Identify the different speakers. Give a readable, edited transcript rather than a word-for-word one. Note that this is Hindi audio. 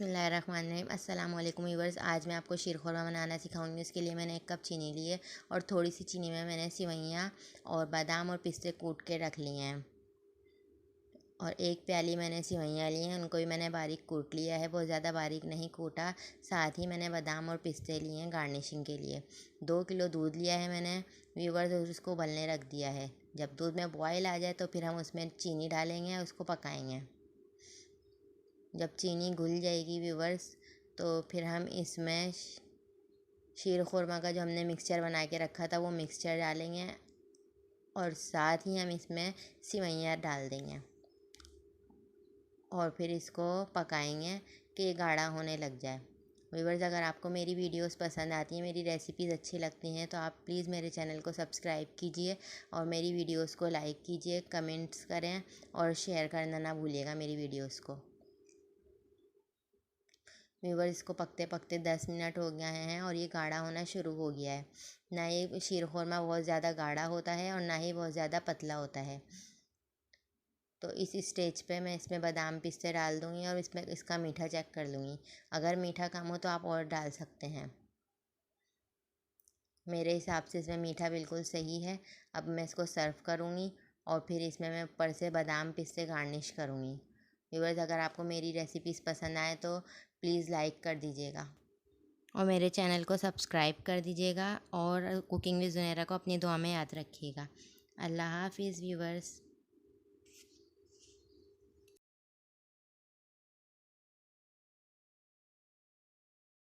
Speaker 1: बिस्मिल्लाहिर्रहमानिर्रहीम। अस्सलाम वालेकुम व्यूअर्स। आज मैं आपको शीर खुरमा बनाना सिखाऊंगी। इसके लिए मैंने 1 कप चीनी ली है और थोड़ी सी चीनी में मैंने सेवइयाँ और बादाम और पिस्ते कूट के रख लिए हैं और 1 प्याली मैंने सेवइयाँ ली हैं, उनको भी मैंने बारीक कूट लिया है, बहुत ज़्यादा बारीक नहीं कूटा। साथ ही मैंने बादाम और पिस्ते लिए हैं गार्निशिंग के लिए। 2 किलो दूध लिया है मैंने व्यूअर्स और उसको उबलने रख दिया है। जब दूध में बॉयल आ जाए तो फिर हम उसमें चीनी डालेंगे और उसको पकाएंगे। जब चीनी घुल जाएगी व्यूवर्स तो फिर हम इसमें शीर खुरमा का जो हमने मिक्सचर बना के रखा था वो मिक्सचर डालेंगे और साथ ही हम इसमें सेवइयाँ डाल देंगे और फिर इसको पकाएंगे कि ये गाढ़ा होने लग जाए। व्यूवर्स, अगर आपको मेरी वीडियोस पसंद आती हैं, मेरी रेसिपीज़ अच्छी लगती हैं तो आप प्लीज़ मेरे चैनल को सब्सक्राइब कीजिए और मेरी वीडियोस को लाइक कीजिए, कमेंट्स करें और शेयर करना ना भूलिएगा मेरी वीडियोस को। व्यूवर, इसको पकते पकते 10 मिनट हो गए हैं और ये गाढ़ा होना शुरू हो गया है। ना ये शीर खुरमा बहुत ज़्यादा गाढ़ा होता है और ना ही बहुत ज़्यादा पतला होता है। तो इस स्टेज पे मैं इसमें बादाम पिस्ते डाल दूँगी और इसमें इसका मीठा चेक कर लूँगी। अगर मीठा कम हो तो आप और डाल सकते हैं। मेरे हिसाब से इसमें मीठा बिल्कुल सही है। अब मैं इसको सर्व करूँगी और फिर इसमें मैं ऊपर से बादाम पिस्ते गार्निश करूँगी। व्यूअर्स, अगर आपको मेरी रेसिपीज़ पसंद आए तो प्लीज़ लाइक कर दीजिएगा और मेरे चैनल को सब्सक्राइब कर दीजिएगा और कुकिंग विद ज़ुनैरा को अपनी दुआ में याद रखिएगा। अल्लाह हाफ़िज़ व्यूअर्स।